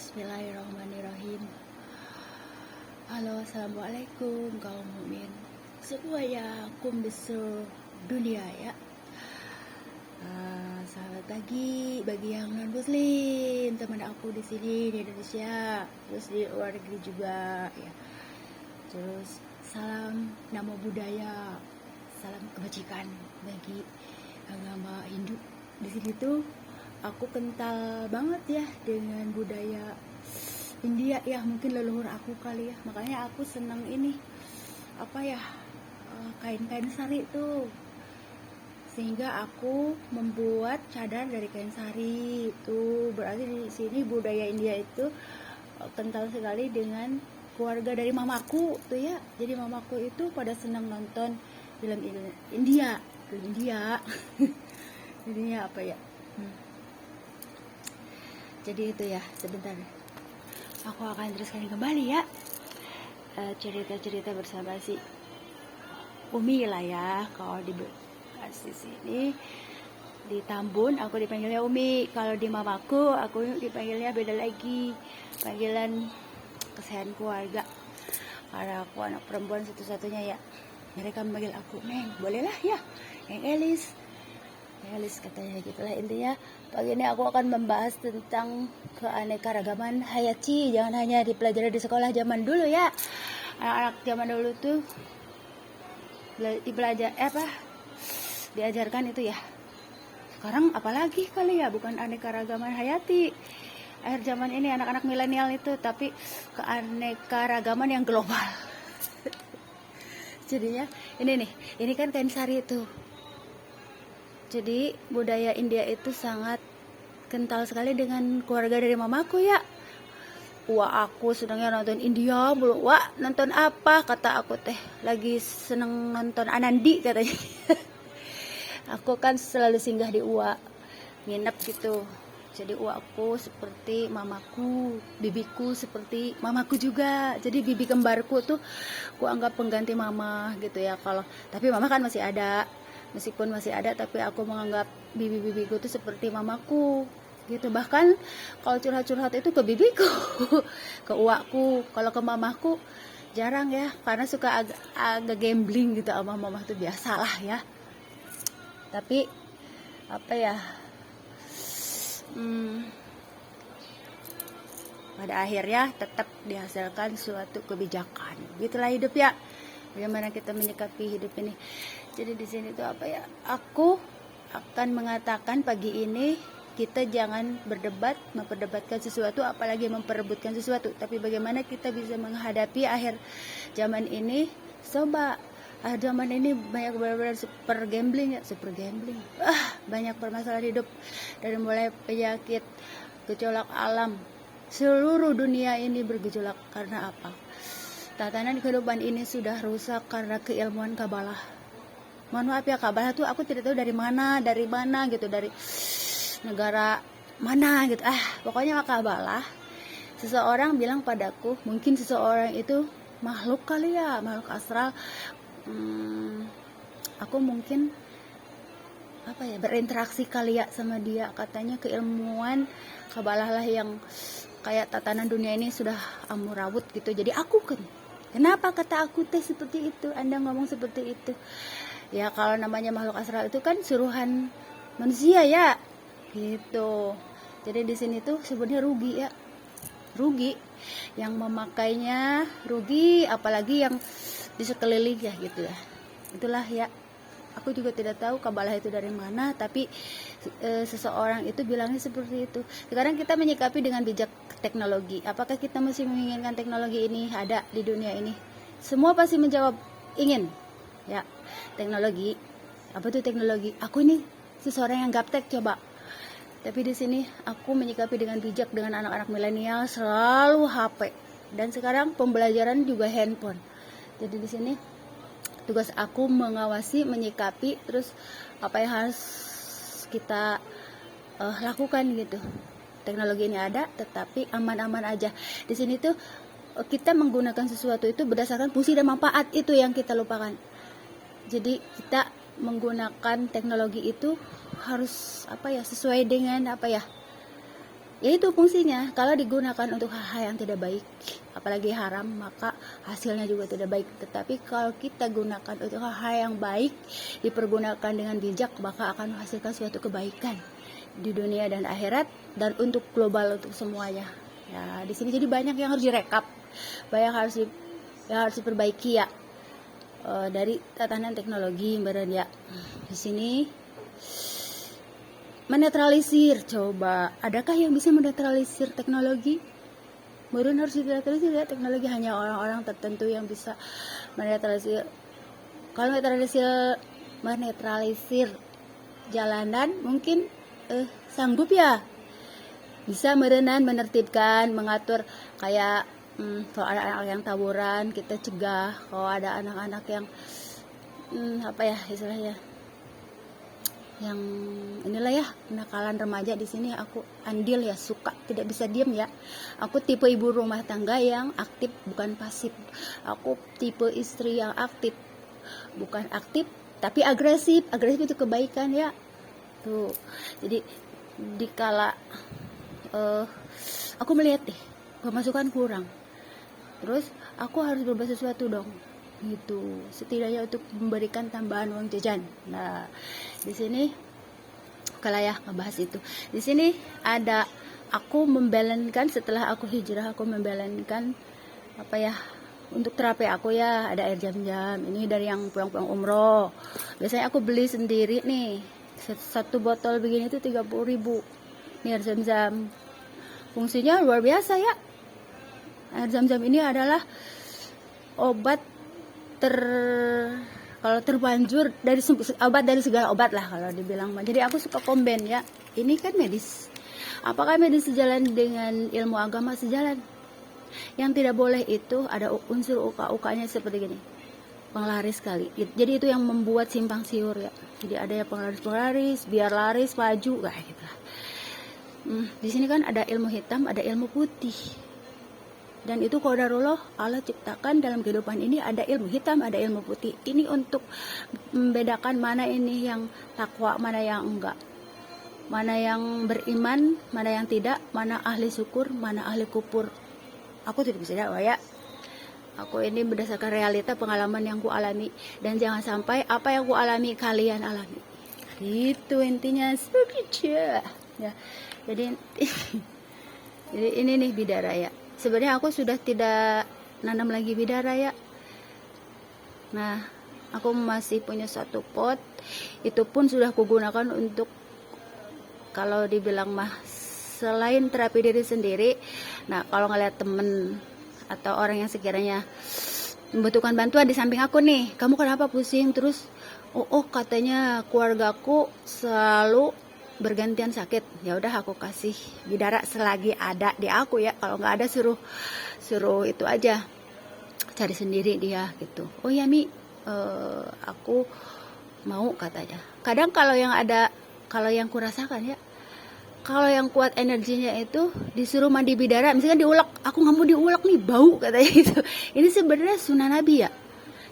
Bismillahirrahmanirrahim. Halo, assalamualaikum kaum mukmin semuanya, kum di seluruh dunia ya. Selamat pagi bagi yang non muslim, teman aku di sini di Indonesia, terus di luar negeri juga ya. Terus salam namo buddhaya, salam kebajikan bagi agama Hindu. Di sini tuh aku kental banget ya dengan budaya India ya, mungkin leluhur aku kali ya, makanya aku seneng ini kain-kain sari tuh, sehingga aku membuat cadar dari kain sari itu. Berarti di sini budaya India itu kental sekali dengan keluarga dari mamaku tuh ya. Jadi mamaku itu pada senang nonton film India jadinya apa ya, jadi itu ya. Sebentar, aku akan teruskan kembali ya cerita-cerita bersama si Umi lah ya. Kalau di sini di Tambun aku dipanggilnya Umi, kalau di mamaku aku dipanggilnya beda lagi, panggilan kesayangan keluarga, karena aku anak perempuan satu-satunya ya. Mereka memanggil aku Neng, bolehlah ya, Neng Elis katanya, gitulah intinya. Pagi ini aku akan membahas tentang keanekaragaman hayati. Jangan hanya dipelajari di sekolah zaman dulu ya. Anak-anak zaman dulu tuh diajarkan itu ya. Sekarang apalagi kali ya, bukan anekaragaman hayati akhir zaman ini anak-anak milenial itu, tapi keanekaragaman yang global. Jadinya ini kan kain sari itu. Jadi budaya India itu sangat kental sekali dengan keluarga dari mamaku ya. Wah, aku senangnya nonton India mulu. Wah, nonton apa? Kata aku teh lagi seneng nonton Anandi katanya. Aku kan selalu singgah di Uwa, nginep gitu. Jadi uaku seperti mamaku, bibiku seperti mamaku juga. Jadi bibi kembarku tuh aku anggap pengganti mama gitu ya. Tapi mama kan masih ada. Meskipun masih ada, tapi aku menganggap bibi-bibiku tuh seperti mamaku gitu. Bahkan kalau curhat-curhat itu ke bibiku, ke uakku. Kalau ke mamaku jarang ya, karena suka agak gambling gitu sama mama, itu biasalah ya. Tapi pada akhirnya tetap dihasilkan suatu kebijakan. Gitulah hidup ya. Bagaimana kita menyikapi hidup ini. Jadi di sini tuh aku akan mengatakan pagi ini kita jangan memperdebatkan sesuatu, apalagi memperebutkan sesuatu, tapi bagaimana kita bisa menghadapi akhir zaman ini. Coba akhir zaman ini banyak benar-benar super gambling. Banyak permasalahan hidup, dari mulai penyakit, gejolak alam. Seluruh dunia ini bergejolak karena apa? Tatanan kehidupan ini sudah rusak karena keilmuan kabalah. Mohon maaf ya, kabalah tuh aku tidak tahu dari mana gitu, dari negara mana gitu. Pokoknya kabalah. Seseorang bilang padaku, mungkin seseorang itu makhluk kali ya, makhluk astral. Aku mungkin berinteraksi kali ya sama dia. Katanya keilmuan kabalah lah yang kayak tatanan dunia ini sudah amurawut gitu. Jadi aku kan, kenapa kata aku teh seperti itu? Anda ngomong seperti itu. Ya kalau namanya makhluk astral itu kan suruhan manusia ya. Gitu. Jadi di sini tuh sebenarnya rugi ya. Rugi yang memakainya, rugi apalagi yang di sekeliling ya gitu ya. Itulah ya. Aku juga tidak tahu kabalah itu dari mana, tapi seseorang itu bilangnya seperti itu. Sekarang kita menyikapi dengan bijak teknologi. Apakah kita masih menginginkan teknologi ini ada di dunia ini? Semua pasti menjawab ingin. Ya, teknologi. Apa itu teknologi? Aku ini seseorang yang gaptek coba. Tapi di sini aku menyikapi dengan bijak dengan anak-anak milenial, selalu HP. Dan sekarang pembelajaran juga handphone. Jadi di sini tugas aku mengawasi, menyikapi, terus apa yang harus kita lakukan gitu. Teknologi ini ada, tetapi aman-aman aja. Di sini tuh kita menggunakan sesuatu itu berdasarkan fungsi dan manfaat, itu yang kita lupakan. Jadi kita menggunakan teknologi itu harus sesuai dengan Yaitu fungsinya, kalau digunakan untuk hal-hal yang tidak baik, apalagi haram, maka hasilnya juga tidak baik. Tetapi kalau kita gunakan untuk hal-hal yang baik, dipergunakan dengan bijak, maka akan menghasilkan suatu kebaikan di dunia dan akhirat, dan untuk global, untuk semuanya. Ya, di sini jadi banyak yang harus direkap, banyak yang harus diperbaiki ya, dari tatanan teknologi beran ya. Di sini menetralisir, coba adakah yang bisa menetralisir teknologi? Meren harus dinetralisir ya, teknologi hanya orang-orang tertentu yang bisa menetralisir. Kalau menetralisir jalanan mungkin sanggup ya, bisa merenan, menertibkan, mengatur kayak kalau ada anak-anak yang tawuran kita cegah, kalau ada anak-anak yang apa ya istilahnya, yang inilah ya, kenakalan remaja. Di sini aku andil ya, suka, tidak bisa diam ya. Aku tipe ibu rumah tangga yang aktif, bukan pasif. Aku tipe istri yang aktif, bukan aktif tapi agresif. Agresif itu kebaikan ya. Tuh. Jadi dikala aku melihat pemasukan kurang, terus aku harus berbuat sesuatu dong, gitu, setidaknya untuk memberikan tambahan uang jajan. Nah, di sini kalau ya ngebahas itu, di sini ada aku membalankan, setelah aku hijrah aku membalankan apa ya, untuk terapi aku ya, ada air jam-jam. Ini dari yang pulang-pulang umroh, biasanya aku beli sendiri nih, satu botol begini tuh 30.000. Ini air jam-jam, fungsinya luar biasa ya. Air jam-jam ini adalah obat kalau terbanjur dari obat dari segala obat lah kalau dibilang. Jadi aku suka komben ya. Ini kan medis. Apakah medis sejalan dengan ilmu agama? Sejalan. Yang tidak boleh itu ada unsur UK-nya seperti gini, penglaris kali. Jadi itu yang membuat simpang siur ya. Jadi ada yang penglaris biar laris maju kayak gitu lah. Di sini kan ada ilmu hitam, ada ilmu putih. Dan itu qadarullah, Allah ciptakan dalam kehidupan ini ada ilmu hitam, ada ilmu putih. Ini untuk membedakan mana ini yang takwa, mana yang enggak. Mana yang beriman, mana yang tidak, mana ahli syukur, mana ahli kufur. Aku tidak bisa dakwah ya. Aku ini berdasarkan realita pengalaman yang ku alami, dan jangan sampai apa yang ku alami kalian alami. Itu intinya segitu ya. Jadi ini nih bidara ya. Sebenarnya aku sudah tidak nanam lagi bidara ya. Nah, aku masih punya satu pot. Itu pun sudah kugunakan untuk, kalau dibilang mah, selain terapi diri sendiri. Nah, kalau ngeliat temen atau orang yang sekiranya membutuhkan bantuan di samping aku nih, kamu kenapa pusing terus? Oh katanya keluargaku selalu bergantian sakit. Ya udah aku kasih bidara selagi ada di aku ya. Kalau nggak ada suruh itu aja, cari sendiri dia gitu. Oh ya Mi, aku mau katanya. Kadang kalau yang kurasakan ya, kalau yang kuat energinya itu disuruh mandi bidara, misalkan diulek, aku nggak mau diulek nih, bau katanya gitu. Ini sebenarnya sunnah Nabi ya.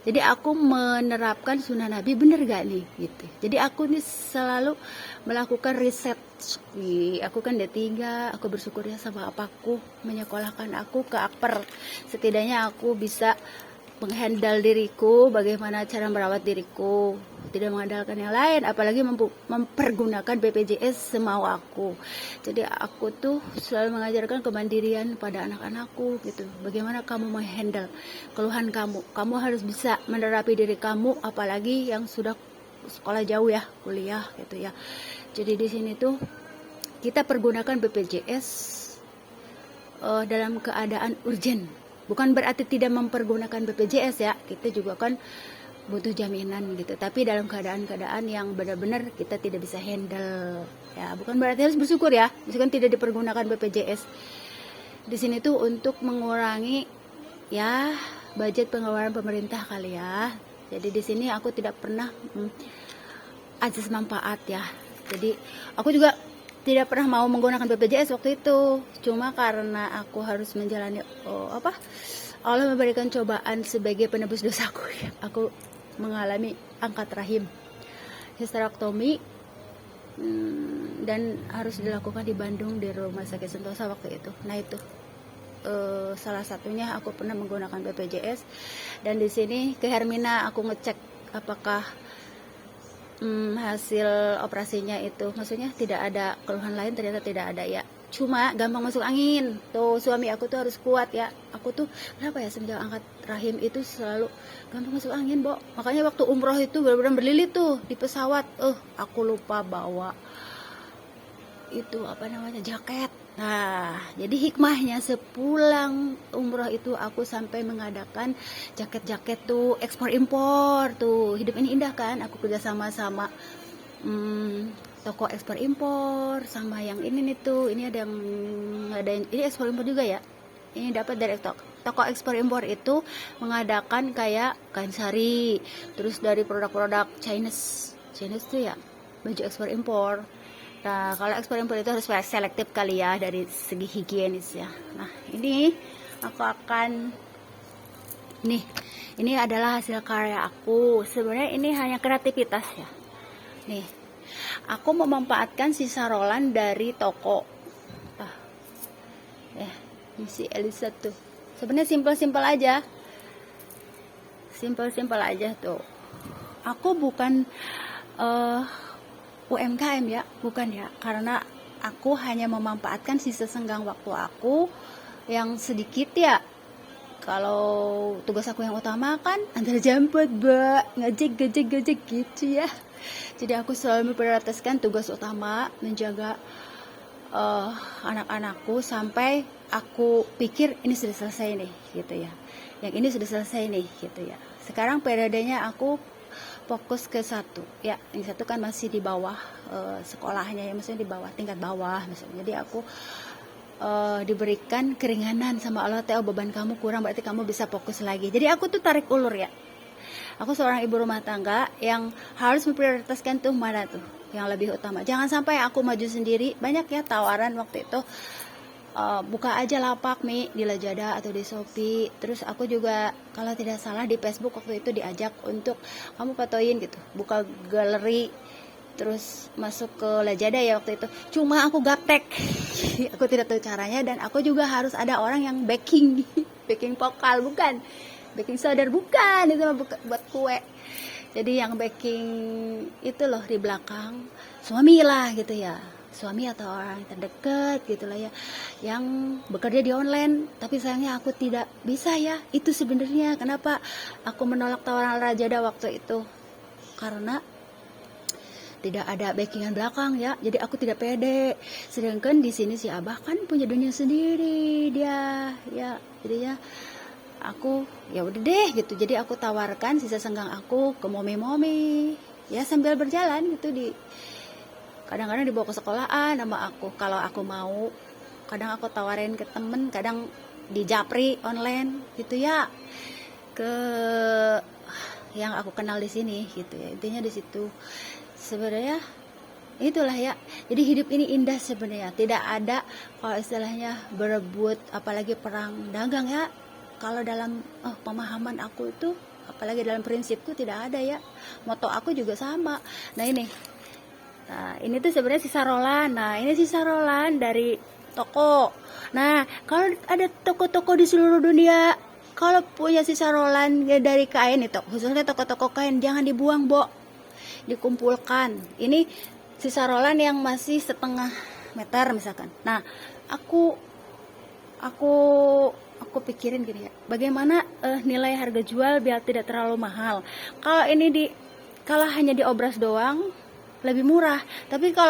Jadi aku menerapkan sunnah Nabi, bener gak nih gitu. Jadi aku nih selalu melakukan riset. Aku kan D3, aku bersyukur ya sama apaku menyekolahkan aku ke Akper. Setidaknya aku bisa menghandle diriku, bagaimana cara merawat diriku, tidak mengandalkan yang lain, apalagi mempergunakan BPJS semau aku. Jadi aku tuh selalu mengajarkan kemandirian pada anak-anakku gitu. Bagaimana kamu menghandle keluhan kamu harus bisa menerapi diri kamu, apalagi yang sudah sekolah jauh ya, kuliah gitu ya. Jadi di sini tuh kita pergunakan BPJS dalam keadaan urgen. Bukan berarti tidak mempergunakan BPJS ya, kita juga kan butuh jaminan gitu. Tapi dalam keadaan-keadaan yang benar-benar kita tidak bisa handle ya, bukan berarti harus bersyukur ya, misalkan tidak dipergunakan BPJS. Di sini tuh untuk mengurangi ya budget pengeluaran pemerintah kali ya. Jadi di sini aku tidak pernah azas manfaat ya. Jadi aku juga tidak pernah mau menggunakan BPJS waktu itu, cuma karena aku harus menjalani Allah memberikan cobaan sebagai penebus dosaku ya. Aku mengalami angkat rahim, histerektomi, dan harus dilakukan di Bandung di Rumah Sakit Sentosa waktu itu. Nah itu salah satunya aku pernah menggunakan BPJS, dan di sini ke Hermina aku ngecek apakah hasil operasinya itu, maksudnya tidak ada keluhan lain, ternyata tidak ada ya. Cuma gampang masuk angin. Tuh suami aku tuh harus kuat ya. Aku tuh kenapa ya semenjak angkat rahim itu selalu gampang masuk angin, Bo. Makanya waktu umroh itu benar-benar berlilit tuh di pesawat. Aku lupa bawa itu apa namanya, jaket. Nah, jadi hikmahnya sepulang umroh itu aku sampai mengadakan jaket-jaket tuh ekspor impor tuh. Hidup ini indah kan? Aku kerja sama toko ekspor impor sama yang ini nih tuh. Ini ada ini ekspor impor juga ya. Ini dapat dari toko ekspor impor itu mengadakan kayak kain sari, terus dari produk-produk Chinese tuh ya, baju ekspor impor. Nah, kalau ekspor impor itu harus selektif kali ya dari segi higienis ya. Nah, ini aku akan ini adalah hasil karya aku. Sebenarnya ini hanya kreativitas ya. Nih, aku memanfaatkan sisa rolan dari toko. Ini si Elisa tuh. Sebenarnya simpel-simpel aja. Simpel-simpel aja tuh. Aku bukan UMKM ya, bukan ya, karena aku hanya memanfaatkan sisa senggang waktu aku yang sedikit ya. Kalau tugas aku yang utama kan antara jemput, ngejek gitu ya. Jadi aku selalu memprioritaskan tugas utama, menjaga anak-anakku sampai aku pikir ini sudah selesai nih gitu ya. Yang ini sudah selesai nih gitu ya. Sekarang periodenya aku fokus ke satu ya, yang satu kan masih di bawah sekolahnya ya, maksudnya di bawah tingkat bawah maksudnya. Jadi aku diberikan keringanan sama Allah, Teo beban kamu kurang berarti kamu bisa fokus lagi. Jadi aku tuh tarik ulur ya, aku seorang ibu rumah tangga yang harus memprioritaskan tuh mana tuh yang lebih utama. Jangan sampai aku maju sendiri. Banyak ya tawaran waktu itu, buka aja lapak Mi di Lazada atau di Shopee. Terus aku juga kalau tidak salah di Facebook waktu itu diajak untuk kamu fotoin gitu, buka galeri, terus masuk ke Lazada ya waktu itu. Cuma aku gaptek. Aku tidak tahu caranya, dan aku juga harus ada orang yang backing backing vokal, bukan baking soda, bukan, itu buat kue. Jadi yang backing itu loh di belakang suami lah gitu ya, suami atau orang terdekat gitulah ya, yang bekerja di online. Tapi sayangnya aku tidak bisa ya. Itu sebenarnya kenapa aku menolak tawaran Lazada waktu itu, karena tidak ada backingan belakang ya. Jadi aku tidak pede. Sedangkan di sini si Abah kan punya dunia sendiri dia ya. Jadinya aku ya udah deh gitu. Jadi aku tawarkan sisa senggang aku ke momi ya, sambil berjalan gitu, di kadang-kadang dibawa ke sekolahan sama aku kalau aku mau. Kadang aku tawarin ke temen, kadang di Japri online gitu ya, ke yang aku kenal di sini gitu ya. Intinya di situ sebenarnya itulah ya. Jadi hidup ini indah sebenarnya, tidak ada kalau istilahnya berebut, apalagi perang dagang ya. Kalau dalam pemahaman aku itu, apalagi dalam prinsipku tidak ada ya. Moto aku juga sama. Nah ini tuh sebenarnya sisa rolan. Nah ini sisa rolan dari toko. Nah kalau ada toko-toko di seluruh dunia, kalau punya sisa rolan ya dari kain itu, khususnya toko-toko kain, jangan dibuang, Bo, dikumpulkan. Ini sisa rolan yang masih setengah meter misalkan. Nah aku pikirin gini ya, bagaimana nilai harga jual biar tidak terlalu mahal. Kalau ini kalau hanya diobras doang lebih murah, tapi kalau